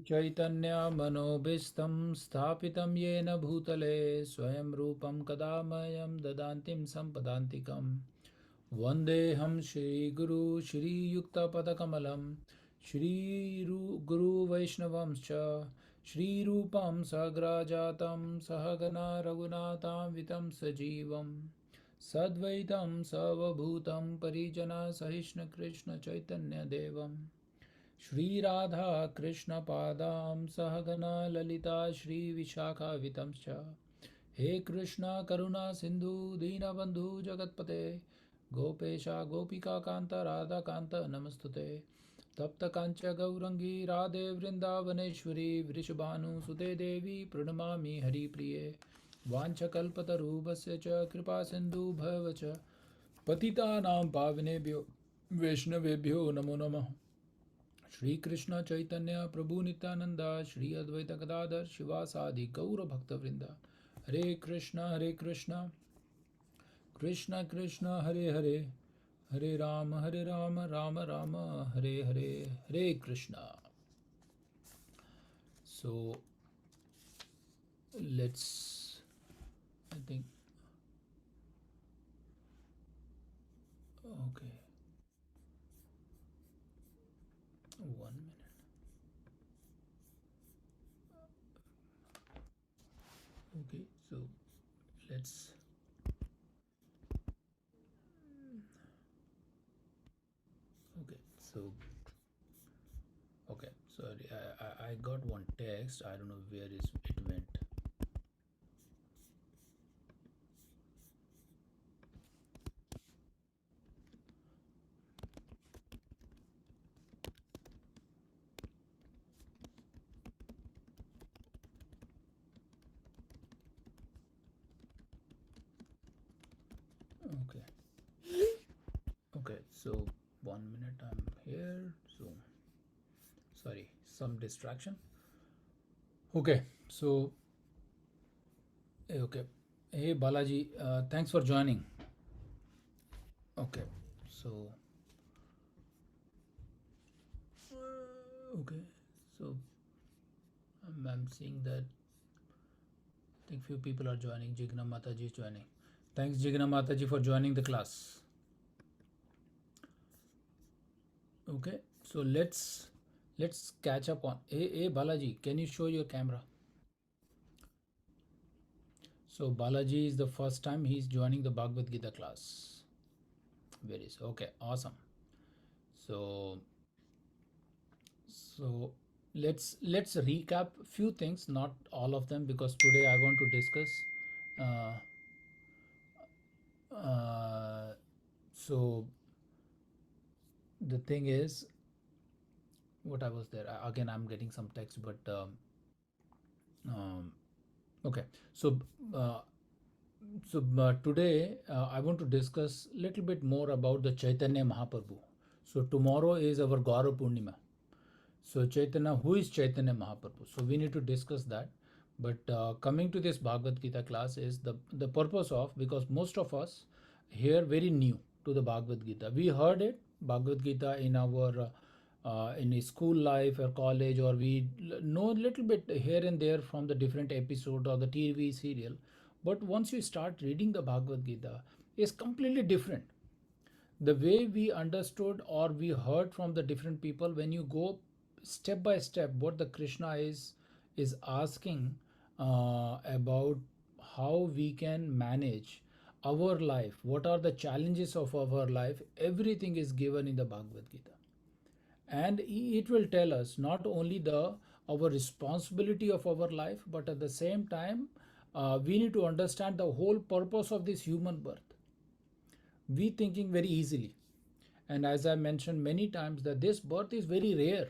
Chaitanya Manobishtam Sthapitam Yena Bhutale Swayam Rupam Kadamayam Dadantim Sampadantikam Vandeham Shri Guru Shri Yukta Padakamalam Shri Guru Vaishnavamscha Shri Rupam Sagrajatam Sahagana Raghunatam Vitam Sajivam Sadvaitam Savabhutam Parijana Sahishna Krishna Chaitanya Devam Shri Radha Krishna Padam Sahagana Lalita Shri Vishakha Vitamscha He Krishna Karuna Sindhu Dinabandhu Jagatpate Gopesha Gopika Kanta Radha Kanta Namastute Tapta Kancha Gaurangi Radhe Vrindavaneshwari Vrishabhanu Sute Devi Pranamami Hari Priye Vancha Kalpatarubhasya Cha Kripa Sindhu Bhavacha Patita Nam Pavinebhyo Vaishnavebhyo Namo Namah Shri Krishna Chaitanya Prabhu Nityananda Shri Advaita Gadadhar Shivasadi Gaura Bhakta Vrinda Hare Krishna Krishna Krishna Hare Hare Hare Rama Rama Rama Hare Hare Hare Krishna. So let's, I think, okay, 1 minute. Okay, so let's, okay, so, okay, sorry, I got one text, I don't know where is it went. Okay, okay, so 1 minute, I'm here, so sorry, some distraction. Okay, so okay, hey Balaji, thanks for joining. Okay, so okay, so I'm seeing that I think few people are joining. Jigna Mataji is joining. Thanks Jigna Mataji for joining the class. Okay, so let's catch up on. Hey Balaji, can you show your camera? So Balaji is the first time he's joining the Bhagavad Gita class. Very okay, awesome. So let's recap few things, not all of them, because today I want to discuss. So the thing is, what I was there again. I'm getting some text, but um, okay. So uh, today I want to discuss a little bit more about the Chaitanya Maha-prabhu. So tomorrow is our Gaura Purnima. So Chaitanya, who is Chaitanya Maha-prabhu? So we need to discuss that. But coming to this Bhagavad Gita class is the purpose of, because most of us here very new to the Bhagavad Gita. We heard it Bhagavad Gita in our in a school life or college, or we know a little bit here and there from the different episode or the TV serial. But once you start reading the Bhagavad Gita, is completely different. The way we understood or we heard from the different people, when you go step by step what the Krishna is asking about how we can manage our life, what are the challenges of our life, everything is given in the Bhagavad Gita. And it will tell us not only the our responsibility of our life, but at the same time we need to understand the whole purpose of this human birth. We thinking very easily, and as I mentioned many times, that this birth is very rare,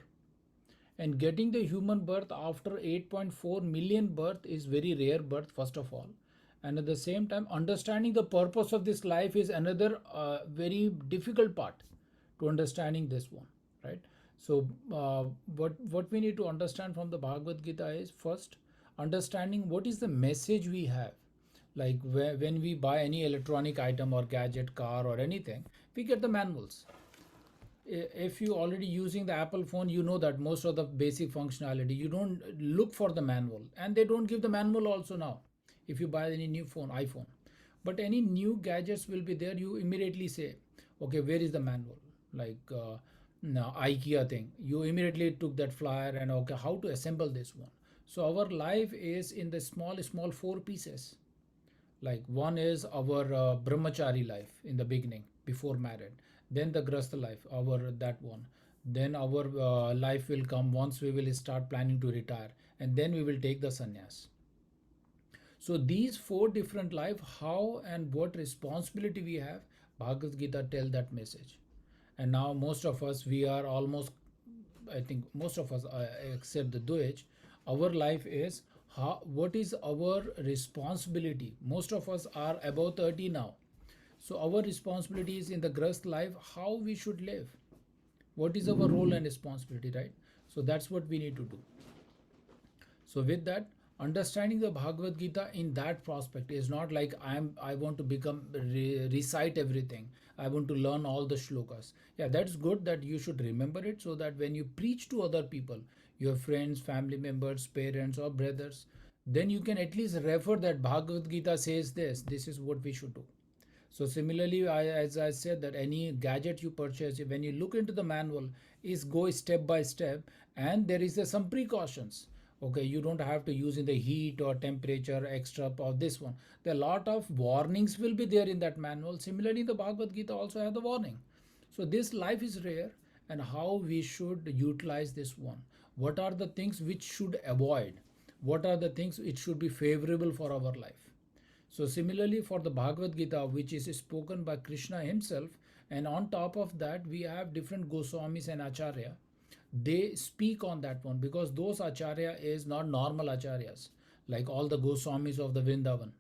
and getting the human birth after 8.4 million birth is very rare birth, first of all. And at the same time, understanding the purpose of this life is another very difficult part to understanding this one, right? So what we need to understand from the Bhagavad Gita is, first, understanding what is the message we have. Like when we buy any electronic item or gadget, car or anything, we get the manuals. if you already using the Apple phone, you know that most of the basic functionality, you don't look for the manual, and they don't give the manual also now if you buy any new phone, iPhone. But any new gadgets will be there, you immediately say, okay, where is the manual? Like no, IKEA thing, you immediately took that flyer and okay, how to assemble this one. So our life is in the small four pieces. Like one is our brahmachari life in the beginning before married, then the grasta life, our that one, then our life will come once we will start planning to retire, and then we will take the sannyas. So these four different life, how and what responsibility we have, Bhagavad Gita tell that message. And now most of us, we are almost, I think most of us, except the Deutsch, our life is how, what is our responsibility. Most of us are above 30 now. So our responsibility is in the grust life, how we should live. What is our role and responsibility, right? So that's what we need to do. So with that, understanding the Bhagavad Gita in that prospect is not like I want to become recite everything. I want to learn all the shlokas. Yeah, that's good that you should remember it so that when you preach to other people, your friends, family members, parents, or brothers, then you can at least refer that Bhagavad Gita says this. This is what we should do. So similarly, as I said, that any gadget you purchase, when you look into the manual, is go step by step, and there is some precautions. Okay, you don't have to use in the heat or temperature extra of this one. There are a lot of warnings will be there in that manual. Similarly, the Bhagavad Gita also have the warning. So this life is rare, and how we should utilize this one. What are the things which should avoid? What are the things it should be favorable for our life? So similarly for the Bhagavad Gita, which is spoken by Krishna himself, and on top of that we have different Goswamis and Acharya. They speak on that one because those Acharya is not normal Acharyas like all the Goswamis of the Vrindavan.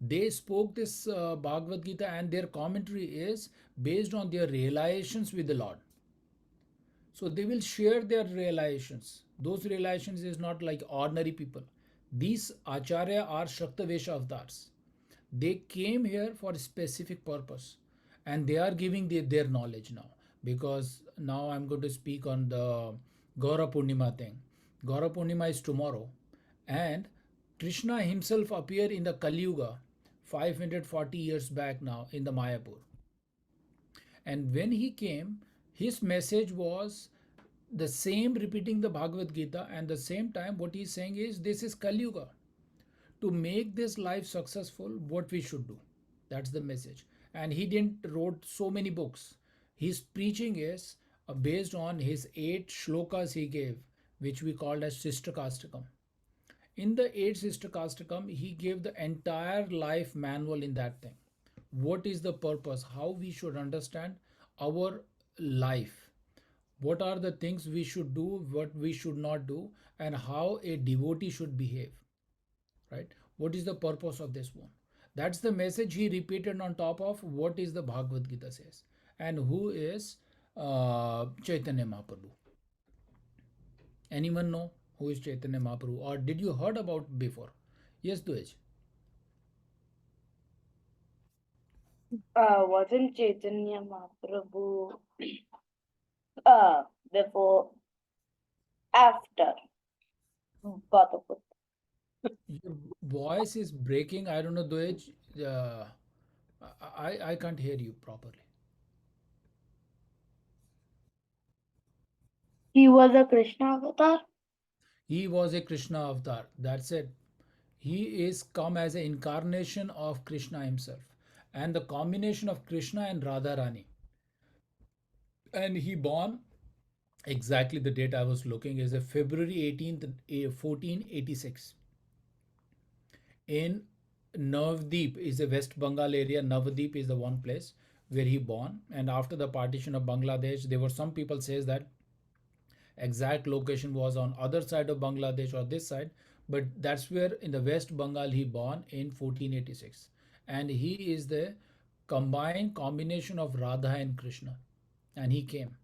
They spoke this Bhagavad Gita, and their commentary is based on their realizations with the Lord. So they will share their realizations. Those realizations is not like ordinary people. These Acharya are Shaktavesha avatars. They came here for a specific purpose, and they are giving their knowledge now. Because now I'm going to speak on the Gaura Purnima thing. Gaura Purnima is tomorrow, and Krishna himself appeared in the Kali Yuga 540 years back now in the Mayapur. And when he came, his message was the same, repeating the Bhagavad Gita, and the same time what he's saying is this is Kali Yuga. To make this life successful, what we should do. That's the message. And he didn't wrote so many books. His preaching is based on his 8 shlokas he gave, which we called as Sistakastakam. In the 8 Sistakastakam, he gave the entire life manual in that thing. What is the purpose? How we should understand our life. What are the things we should do, what we should not do, and how a devotee should behave. Right? What is the purpose of this one? That's the message he repeated on top of what is the Bhagavad Gita says. And who is Chaitanya Mahaprabhu? Anyone know who is Chaitanya Mahaprabhu, or did you heard about before? Yes, Dwej. Wasn't Chaitanya Mahaprabhu before, after Gautaput? Your voice is breaking. I don't know, Dwej. Uh, I can't hear you properly. He was a Krishna avatar? He was a Krishna avatar. That's it. He is come as an incarnation of Krishna himself, and the combination of Krishna and Radharani. And he born exactly the date I was looking is a February 18th, 1486 in Navdeep is a West Bengal area. Navdeep is the one place where he born. And after the partition of Bangladesh, there were some people says that exact location was on other side of Bangladesh or this side, but that's where in the West Bengal he born in 1486, and he is the combined combination of Radha and Krishna, and he came.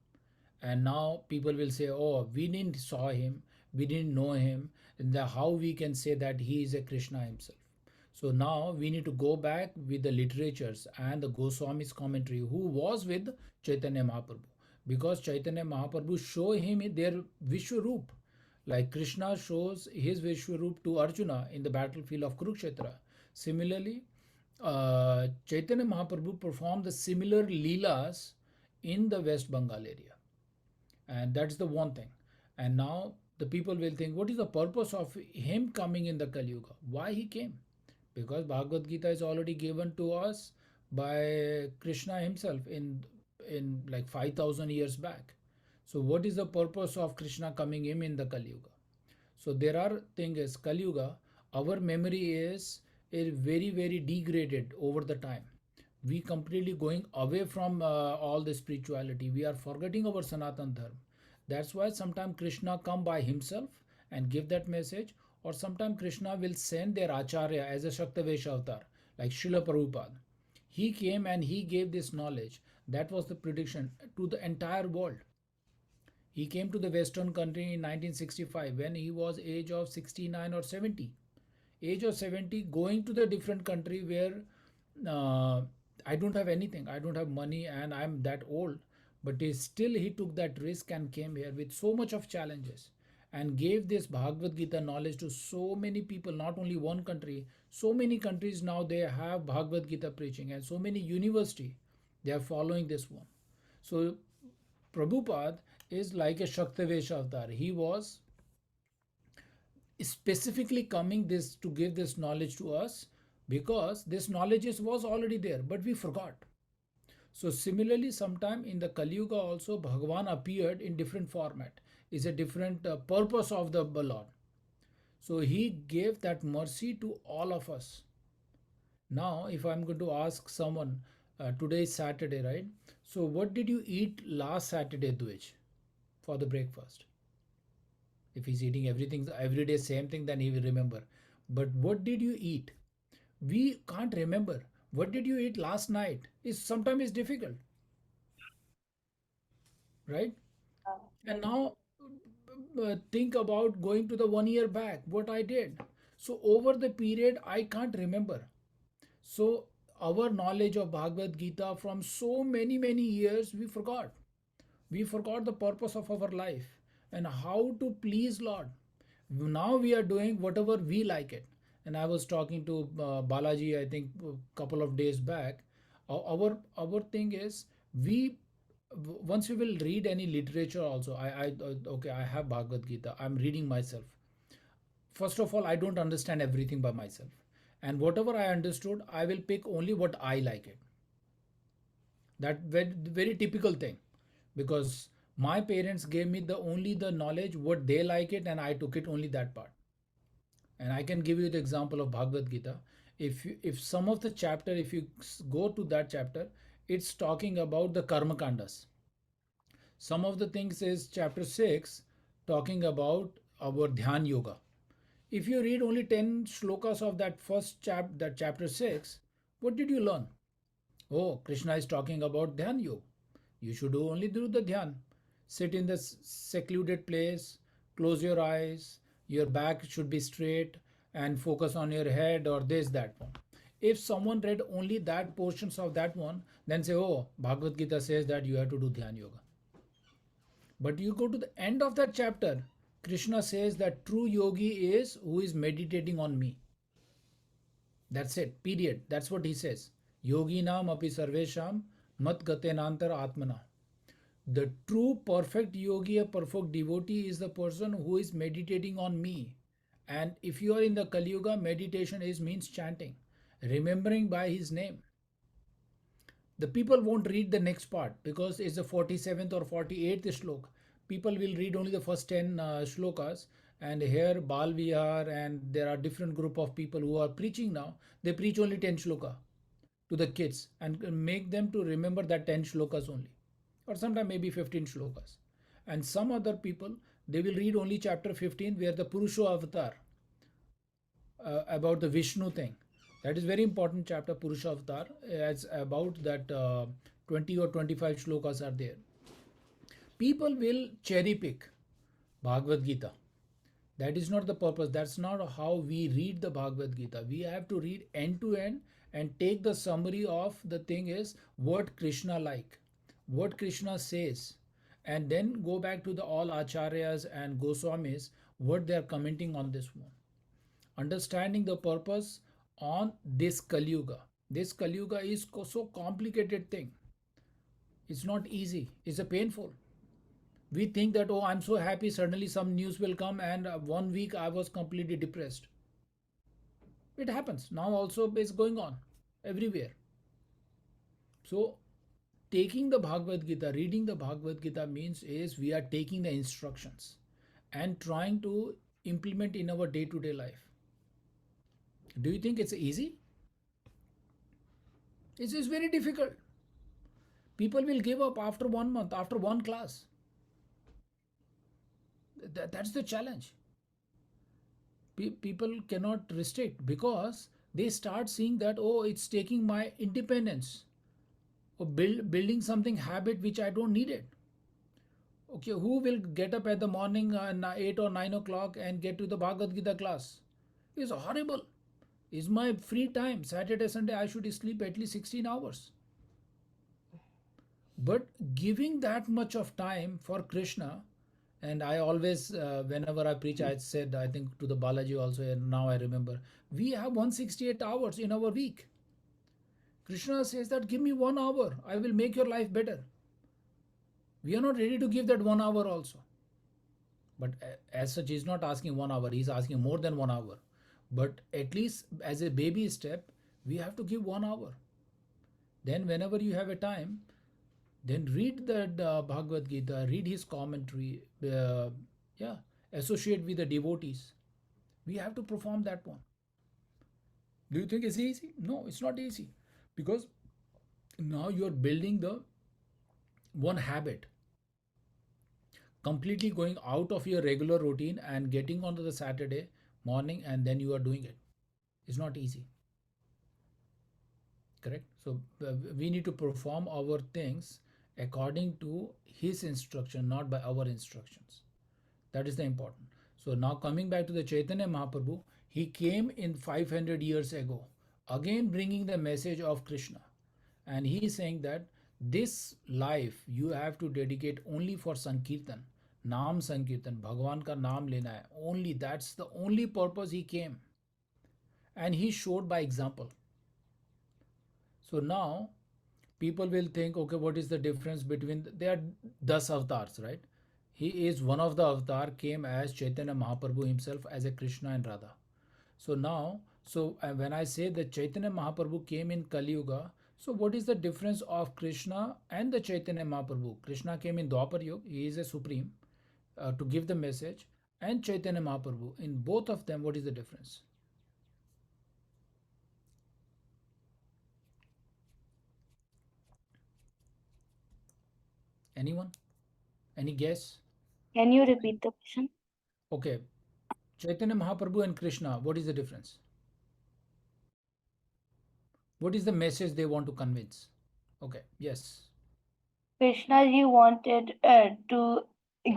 And now people will say, oh, we didn't saw him, we didn't know him, and how we can say that he is a Krishna himself. So now we need to go back with the literatures and the Goswami's commentary, who was with Chaitanya Mahaprabhu. because Chaitanya Mahaprabhu show him in their Vishwaroop. Like Krishna shows his Vishwaroop to Arjuna in the battlefield of Kurukshetra. Similarly, Chaitanya Mahaprabhu performed the similar Leelas in the West Bengal area. And that's the one thing. And now the people will think, what is the purpose of him coming in the Kali Yuga? Why he came? Because Bhagavad Gita is already given to us by Krishna himself in like 5,000 years back. So what is the purpose of Krishna coming in the Kali Yuga? So there are thing is Kali Yuga, our memory is very degraded over the time. We completely going away from all the spirituality. We are forgetting our Sanatan Dharma. That's why sometimes Krishna come by himself and give that message, or sometimes Krishna will send their Acharya as a Shaktavesha avatar, like Srila Prabhupada. He came and he gave this knowledge. That was the prediction to the entire world. He came to the Western country in 1965 when he was age of 69 or 70. Age of 70, going to the different country where uh, I don't have anything, I don't have money, and I'm that old. But he took that risk and came here with so much of challenges and gave this Bhagavad Gita knowledge to so many people, not only one country, so many countries now they have Bhagavad Gita preaching, and so many university they are following this one. So Prabhupada is like a Shaktavesha avatar. He was specifically coming this to give this knowledge to us because this knowledge was already there, but we forgot. So similarly, sometime in the Kali Yuga also Bhagavan appeared in different format. Is a different purpose of the Lord. So he gave that mercy to all of us. Now, if I'm going to ask someone, today is Saturday, right? So what did you eat last Saturday, Dwej, for the breakfast? If he's eating everything every day same thing, then he will remember. But what did you eat? We can't remember. What did you eat last night? Is sometimes it's difficult, right? And now think about going to the 1 year back, what I did. So over the period, I can't remember. So our knowledge of Bhagavad Gita from so many years, we forgot. We forgot the purpose of our life and how to please Lord. Now we are doing whatever we like it. And I was talking to Balaji, I think a couple of days back. Our thing is, we once we will read any literature also, I okay, I have Bhagavad Gita, I'm reading myself. First of all, I don't understand everything by myself, and whatever I understood, I will pick only what I like it. That very typical thing, because my parents gave me the only the knowledge what they like it, and I took it only that part. And I can give you the example of Bhagavad Gita. If some of the chapter, if you go to that chapter, it's talking about the karma kandas. Some of the things is chapter 6 talking about our dhyan yoga. If you read only 10 shlokas of that that chapter 6, what did you learn? Oh, Krishna is talking about dhyan yoga. You should only do the dhyan. Sit in the secluded place, close your eyes, your back should be straight, and focus on your head, or this, that one. If someone read only that portions of that one, then say, oh, Bhagavad Gita says that you have to do dhyan yoga. But you go to the end of that chapter, Krishna says that true yogi is who is meditating on me. That's it, period. That's what he says. Yogi nam api sarvesham mat gatenantar atmana. The true perfect yogi, a perfect devotee, is the person who is meditating on me. And if you are in the Kali Yuga, meditation is means chanting, remembering by his name. The people won't read the next part because it's the 47th or 48th shlok. People will read only the first 10 shlokas. And here Bal Vihar, and there are different group of people who are preaching now. They preach only 10 shloka to the kids and make them to remember that 10 shlokas only, or sometimes maybe 15 shlokas. And some other people, they will read only chapter 15 where the Purusha avatar, about the Vishnu thing. That is very important chapter, Purusha avatar. It's about that 20 or 25 shlokas are there. People will cherry pick Bhagavad Gita. That is not the purpose. That's not how we read the Bhagavad Gita. We have to read end to end and take the summary of the thing is what Krishna like, what Krishna says. and then go back to the all acharyas and Goswamis, what they are commenting on this one. Understanding the purpose on this Kali Yuga. This Kali Yuga is so complicated thing. It's not easy. It's a painful. We think that, oh, I'm so happy, suddenly some news will come, and 1 week I was completely depressed. It happens. Now also it's going on everywhere. So taking the Bhagavad Gita, reading the Bhagavad Gita means is we are taking the instructions and trying to implement in our day-to-day life. Do you think it's easy? It's very difficult. People will give up after 1 month, after one class. That's the challenge. People cannot restrict because they start seeing that, oh, it's taking my independence, or building something habit which I don't need it. Okay, who will get up at the morning 8 or 9 o'clock and get to the Bhagavad Gita class? It's horrible. Is my free time Saturday, Sunday, I should sleep at least 16 hours. But giving that much of time for Krishna, and I always, whenever I preach, I said, I think to the Balaji also, and now I remember, we have 168 hours in our week. Krishna says that give me 1 hour, I will make your life better. We are not ready to give that 1 hour also. But as such, he's not asking 1 hour, he's asking more than 1 hour. But at least as a baby step, we have to give 1 hour. Then whenever you have a time, then read the Bhagavad Gita, read his commentary, associate with the devotees. We have to perform that one. Do you think it's easy? No, it's not easy. Because now you are building the one habit, completely going out of your regular routine and getting onto the Saturday morning, and then you are doing it. It's not easy. Correct? So we need to perform our things according to his instruction, not by our instructions. That is the important. So now coming back to the Chaitanya Mahaprabhu, he came in 500 years ago, again bringing the message of Krishna. And he is saying that this life you have to dedicate only for Sankirtan, Naam Sankirtan, Bhagwan ka naam lena hai. Only that's the only purpose he came. And he showed by example. So now people will think, okay, what is the difference between, there are 10 avatars, right? He is one of the avatar, came as Chaitanya Mahaprabhu himself as a Krishna and Radha. So now, when I say that Chaitanya Mahaprabhu came in Kali Yuga, so what is the difference of Krishna and the Chaitanya Mahaprabhu? Krishna came in Dwapar Yuga, he is a supreme to give the message, and Chaitanya Mahaprabhu. In both of them, what is the difference? Anyone? Any guess? Can you repeat the question? Okay, Chaitanya Mahaprabhu and Krishna, what is the difference? What is the message they want to convince? Okay, yes. Krishna ji wanted to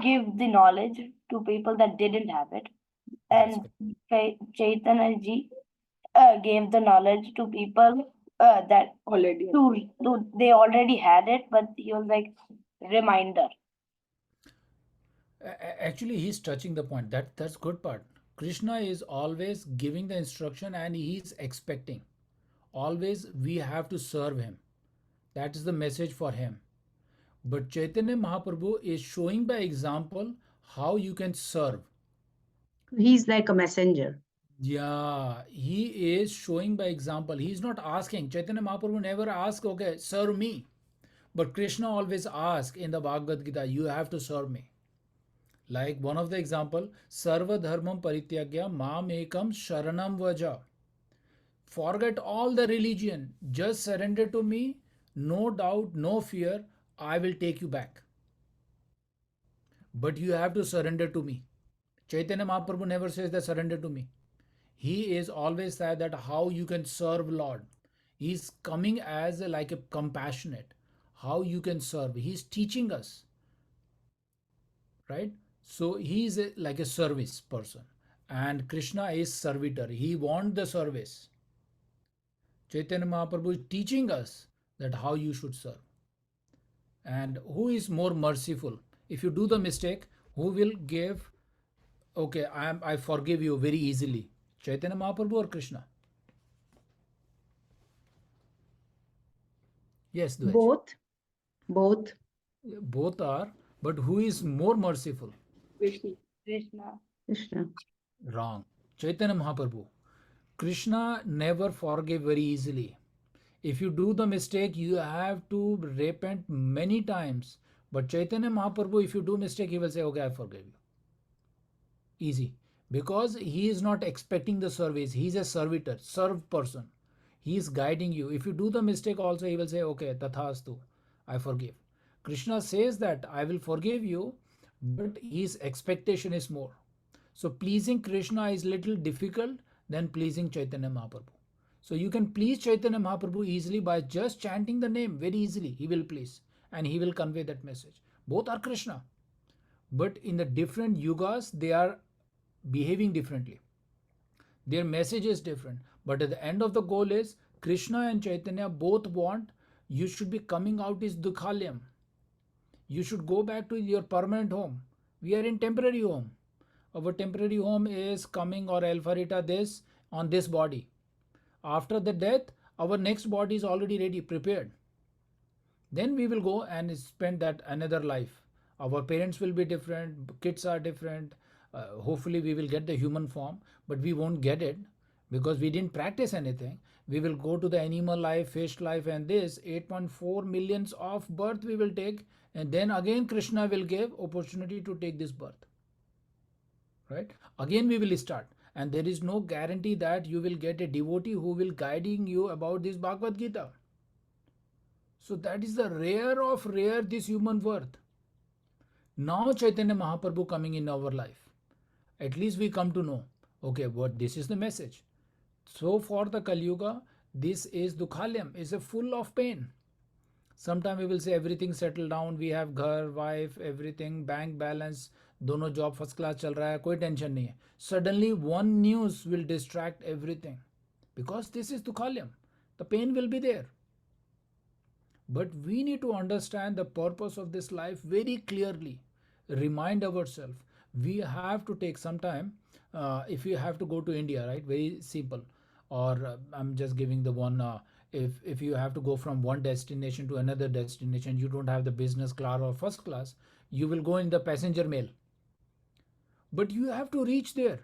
give the knowledge to people that didn't have it, That's and Chaitanya ji gave the knowledge to people that already they already had it, but he was like reminder. Actually, he's touching the point. That's good part. Krishna is always giving the instruction and he's expecting. Always we have to serve him. That is the message for him. But Chaitanya Mahaprabhu is showing by example how you can serve. He's like a messenger. Yeah, he is showing by example. He's not asking. Chaitanya Mahaprabhu never asks, okay, serve me. But Krishna always asks in the Bhagavad Gita, you have to serve me. Like one of the example, Sarva Dharmam Parityagya Mam Ekam Sharanam Vaja. Forget all the religion, just surrender to me, no doubt, no fear, I will take you back. But you have to surrender to me. Chaitanya Mahaprabhu never says that surrender to me. He is always said that how you can serve Lord. He's coming as like a compassionate, how you can serve. He's teaching us, right? So he is like a service person, and Krishna is servitor. He wants the service. Chaitanya Mahaprabhu is teaching us that how you should serve. And who is more merciful? If you do the mistake, who will give, okay, I forgive you very easily? Chaitanya Mahaprabhu or Krishna? Yes, Dwej. Both. Both. Both are, but who is more merciful? Krishna. Krishna. Wrong. Chaitanya Mahaprabhu. Krishna never forgave very easily. If you do the mistake, you have to repent many times. But Chaitanya Mahaprabhu, if you do mistake, he will say, okay, I forgive you. Easy. Because he is not expecting the service. He is a servitor, served person. He is guiding you. If you do the mistake also, he will say, okay, tathastu, I forgive. Krishna says that I will forgive you, but his expectation is more. So pleasing Krishna is little difficult than pleasing Chaitanya Mahaprabhu. So you can please Chaitanya Mahaprabhu easily by just chanting the name very easily. He will please and he will convey that message. Both are Krishna. But in the different yugas, they are behaving differently. Their message is different. But at the end of the goal is Krishna and Chaitanya both want you should be coming out is Dukhalyam. You should go back to your permanent home. We are in temporary home. Our temporary home is coming or Alpharita this on this body. After the death, our next body is already ready, prepared. Then we will go and spend that another life. Our parents will be different, kids are different. Hopefully we will get the human form, but we won't get it because we didn't practice anything. We will go to the animal life, fish life, and this 8.4 millions of birth we will take, and then again Krishna will give opportunity to take this birth. Right? Again we will start. And there is no guarantee that you will get a devotee who will guiding you about this Bhagavad Gita. So that is the rare of rare this human worth. Now Chaitanya Mahaprabhu coming in our life. At least we come to know, okay, what this is the message. So for the Kali Yuga, this is Dukhalyam, is a full of pain. Sometimes we will say everything settled down, we have ghar, wife, everything, bank balance, दोनों job first class चल रहा है, कोई tension नहीं है. Suddenly one news will distract everything because this is Dukhalyam. The pain will be there. But we need to understand the purpose of this life very clearly. Remind ourselves. We have to take some time. If you have to go to India, right? Very simple. Or I'm just giving the one. If you have to go from one destination to another destination, you don't have the business class or first class. You will go in the passenger mail. But you have to reach there.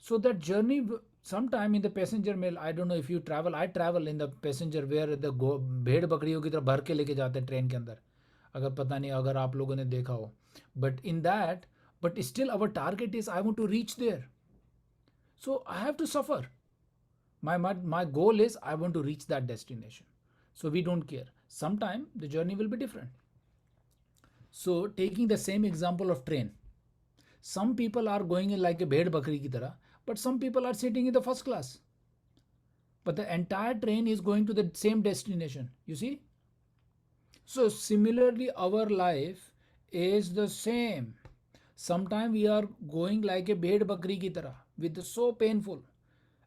So that journey, sometime in the passenger mail, I don't know if you travel, I travel in the passenger where the भेड़ बकरियों की तरह भर के लेके जाते हैं train के अंदर. अगर पता नहीं अगर आप लोगों ने देखा हो. But in that, but still our target is I want to reach there. So I have to suffer. My goal is I want to reach that destination. So we don't care. Sometime the journey will be different. So taking the same example of train. Some people are going in like a bhed bakri ki tarah, but some people are sitting in the first class. But the entire train is going to the same destination. You see? So similarly, our life is the same. Sometimes we are going like a bhed bakri ki tarah, with so painful.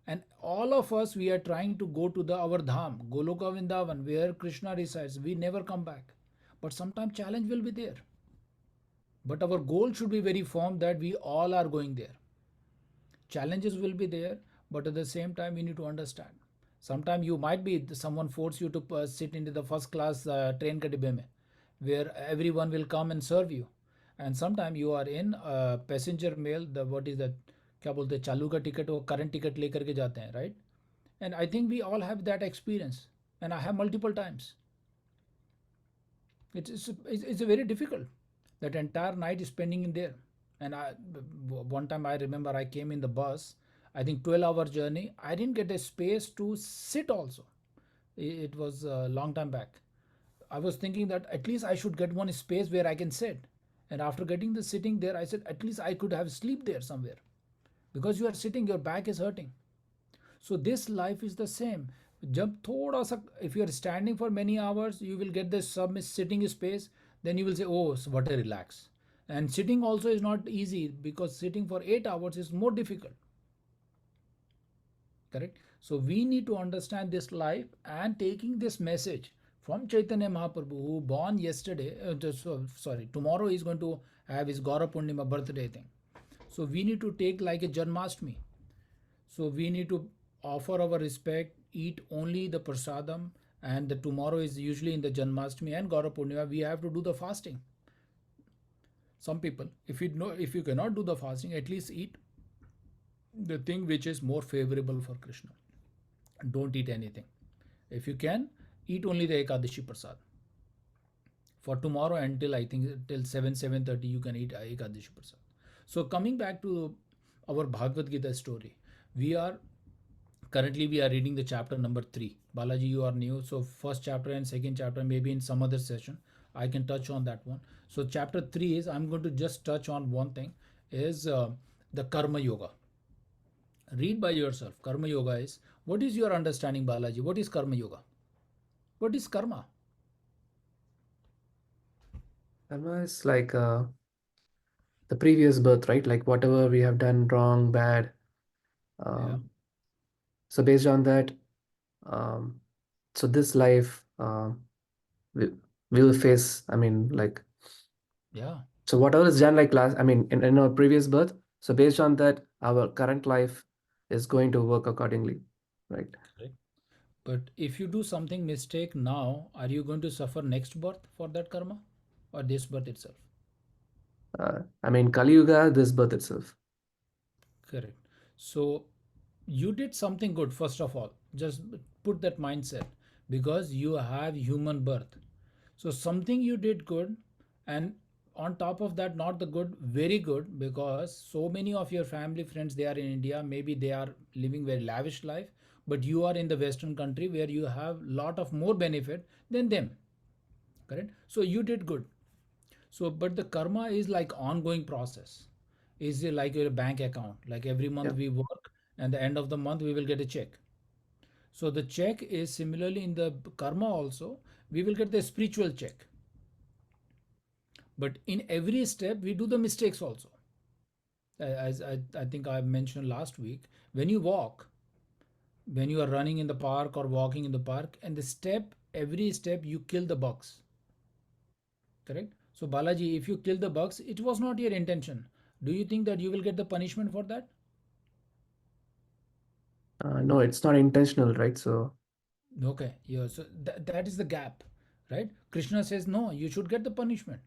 And all of us, we are trying to go to our dham, Goloka Vrindavan, where Krishna resides. We never come back. But sometimes challenge will be there. But our goal should be very firm that we all are going there. Challenges will be there, but at the same time, we need to understand. Sometimes you might be, someone force you to sit into the first class train ka dibbe mein, where everyone will come and serve you. And sometimes you are in passenger mail, what is that, क्या बोलते हैं, चालू का ticket वो current ticket लेकर के जाते हैं, right? And I think we all have that experience, and I have multiple times. It's a very difficult. That entire night is spending in there. And one time I remember I came in the bus, I think 12-hour journey. I didn't get a space to sit also. It was a long time back. I was thinking that at least I should get one space where I can sit. And after getting the sitting there, I said at least I could have sleep there somewhere. Because you are sitting, your back is hurting. So this life is the same. जब थोड़ा सा, if you are standing for many hours, you will get this sitting space. Then you will say, oh, what a relax. And sitting also is not easy because sitting for 8 hours is more difficult. Correct? So we need to understand this life and taking this message from Chaitanya Mahaprabhu, who born yesterday, tomorrow is going to have his Gaura Purnima birthday thing. So we need to take like a Janmashtami. So we need to offer our respect, eat only the prasadam, and the tomorrow is usually in the Janmashtami and Gaura Purnima, we have to do the fasting. Some people, if you cannot do the fasting, at least eat the thing which is more favorable for Krishna. Don't eat anything. If you can, eat only the Ekadashi Prasad. For tomorrow until I think till 7:30 you can eat Ekadashi Prasad. So coming back to our Bhagavad Gita story, we are reading the chapter number 3. Balaji, you are new, so first chapter and second chapter maybe in some other session I can touch on that one. So chapter 3 is, I'm going to just touch on one thing, is the Karma Yoga. Read by yourself. Karma Yoga is, what is your understanding, Balaji? What is Karma Yoga? What is karma? Karma is like the previous birth, right? Like whatever we have done wrong, bad. Yeah. So based on that, so this life we will face, I mean, like, Yeah. so whatever is done like last, I mean, in our previous birth, so based on that, our current life is going to work accordingly, right? Correct. But if you do something mistake now, are you going to suffer next birth for that karma or this birth itself? I mean, Kali Yuga, this birth itself. Correct. So you did something good, first of all. Just put that mindset, because you have human birth. So something you did good, and on top of that, not the good, very good, because so many of your family friends, they are in India, maybe they are living very lavish life, but you are in the Western country where you have lot of more benefit than them. Correct? So you did good. So, but the karma is like ongoing process. Is like your bank account. Like every month Yeah. we work, and the end of the month we will get a check. So the check is similarly in the karma also. We will get the spiritual check. But in every step we do the mistakes also. As I think I mentioned last week, when you walk, when you are running in the park or walking in the park, and every step you kill the bugs. Correct? So Balaji, if you kill the bugs, it was not your intention. Do you think that you will get the punishment for that? No, it's not intentional, right? So Okay, yeah. So that is the gap, right? Krishna says no, you should get the punishment.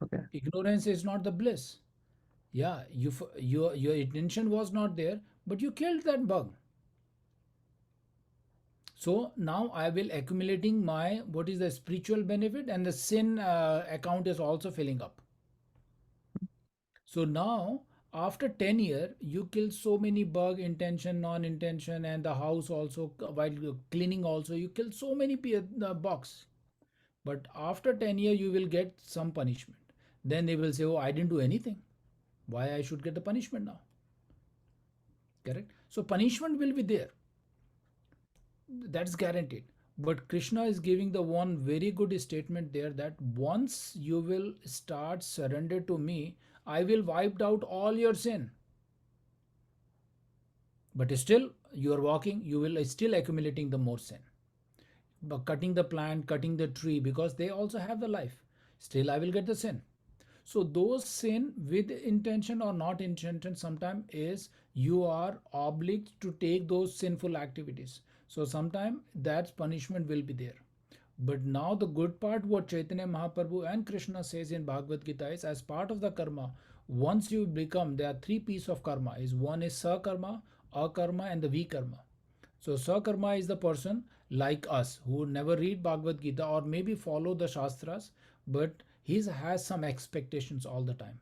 okay. Ignorance is not the bliss. Yeah, your intention was not there, but you killed that bug. So now I will accumulating my what is the spiritual benefit, and the sin account is also filling up. So now after 10 year, you kill so many bug, intention, non-intention, and the house also, while cleaning also you kill so many bugs. But after 10 year you will get some punishment. Then they will say, oh, I didn't do anything. Why I should get the punishment now? Correct? So punishment will be there. That's guaranteed. But Krishna is giving the one very good statement there, that once you will start surrender to me, I will wipe out all your sin. But still you are walking, you will still accumulating the more sin. But cutting the plant, cutting the tree, because they also have the life, still I will get the sin. So those sin with intention or not intention, sometimes is you are obliged to take those sinful activities. So sometimes that punishment will be there. But now the good part, what Chaitanya Mahaprabhu and Krishna says in Bhagavad Gita is, as part of the karma, once you become, there are three pieces of karma. Is one is sakarma, akarma, and the vikarma. So sakarma is the person like us who never read Bhagavad Gita or maybe follow the Shastras, but he has some expectations all the time.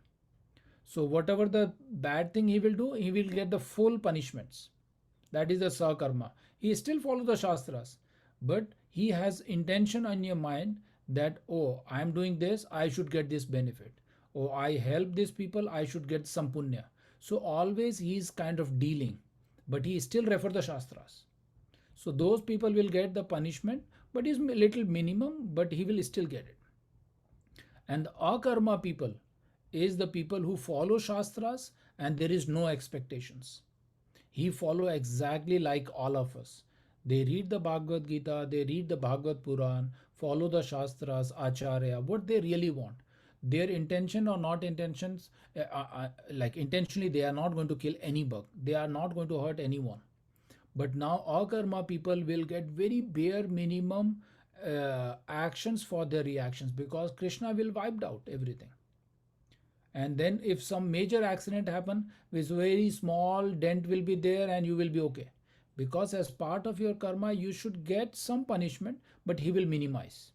So whatever the bad thing he will do, he will get the full punishments. That is the sakarma. He still follow the Shastras, but he has intention on your mind that, oh, I am doing this, I should get this benefit. Oh, I help these people, I should get some punya. So always he is kind of dealing, but he still refer the Shastras. So those people will get the punishment, but is little minimum, but he will still get it. And the akarma people is the people who follow Shastras and there is no expectations. He follow exactly like all of us. They read the Bhagavad Gita, they read the Bhagavad Puran follow the Shastras, Acharya, what they really want. Their intention or not intentions, like intentionally, they are not going to kill any bug. They are not going to hurt anyone. But now akarma people will get very bare minimum actions for their reactions, because Krishna will wiped out everything. And then if some major accident happen, with very small dent will be there and you will be okay. Because as part of your karma, you should get some punishment, but he will minimize.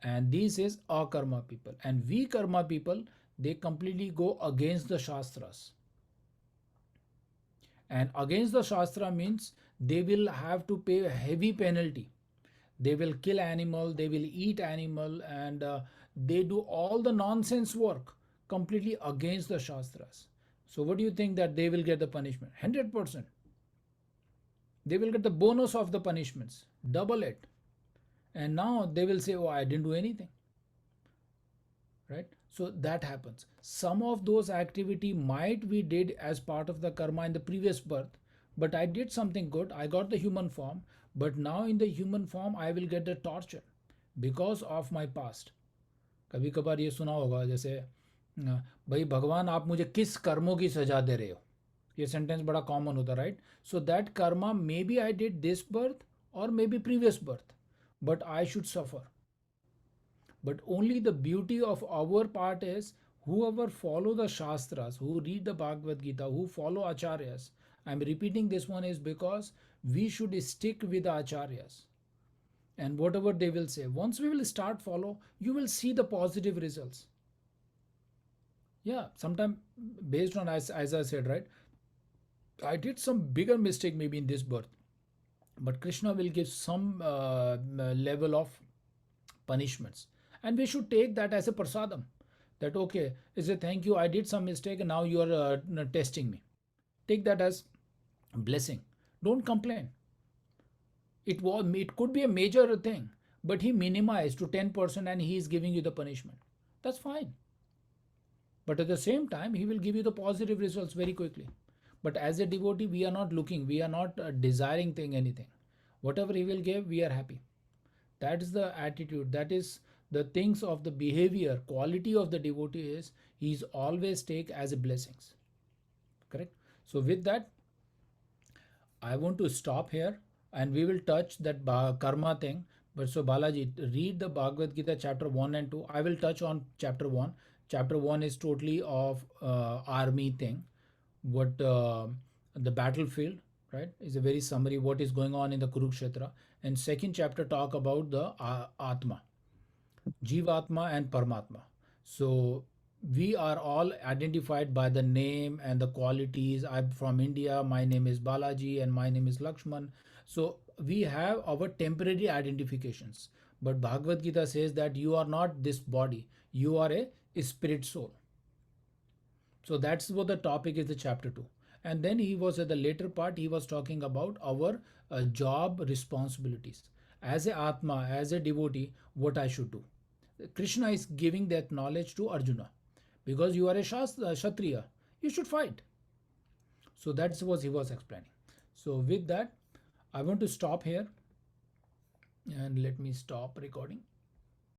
And this is akarma people. And we karma people, they completely go against the Shastras. And against the Shastra means they will have to pay a heavy penalty. They will kill animal, they will eat animal, and they do all the nonsense work completely against the Shastras. So what do you think that they will get the punishment? 100%. They will get the bonus of the punishments, double it. And now they will say, oh, I didn't do anything. Right? So that happens. Some of those activity might we did as part of the karma in the previous birth, but I did something good. I got the human form, but now in the human form I will get the torture because of my past. कभी कभार ये सुना होगा जैसे भाई भगवान आप मुझे किस कर्मों की सजा दे रहे हो, ये सेंटेंस बड़ा कॉमन होता, right? So that karma maybe I did this birth और maybe previous birth, but I should suffer. But only the beauty of our part is whoever follow the Shastras, who read the Bhagavad Gita, who follow Acharyas. I'm repeating this one is because we should stick with the Acharyas. And whatever they will say, once we will start follow, you will see the positive results. Yeah, sometimes based on, as I said, right? I did some bigger mistake maybe in this birth, but Krishna will give some level of punishments. And we should take that as a prasadam. That okay, is a thank you, I did some mistake and now you are testing me. Take that as blessing. Don't complain. It could be a major thing, but he minimized to 10% and he is giving you the punishment. That's fine. But at the same time, he will give you the positive results very quickly. But as a devotee, we are not looking, we are not desiring anything. Whatever he will give, we are happy. That is the attitude. That is the things of the behavior, quality of the devotee is he is always take as a blessings. Correct? So with that, I want to stop here and we will touch that karma thing. But so Balaji, read the Bhagavad Gita chapter 1 and 2. I will touch on chapter 1. Chapter 1 is totally of army thing. What the battlefield, right, is a very summary what is going on in the Kurukshetra. And second chapter talk about the Atma, Jivatma and Paramatma. So we are all identified by the name and the qualities. I'm from India, my name is Balaji and my name is Lakshman. So we have our temporary identifications. But Bhagavad Gita says that you are not this body, you are a spirit soul. So that's what the topic is, the chapter 2. And then he was at the later part, he was talking about our job responsibilities. As a Atma, as a devotee, what I should do. Krishna is giving that knowledge to Arjuna. Because you are a Kshatriya, you should fight. So that's what he was explaining. So with that, I want to stop here. And let me stop recording.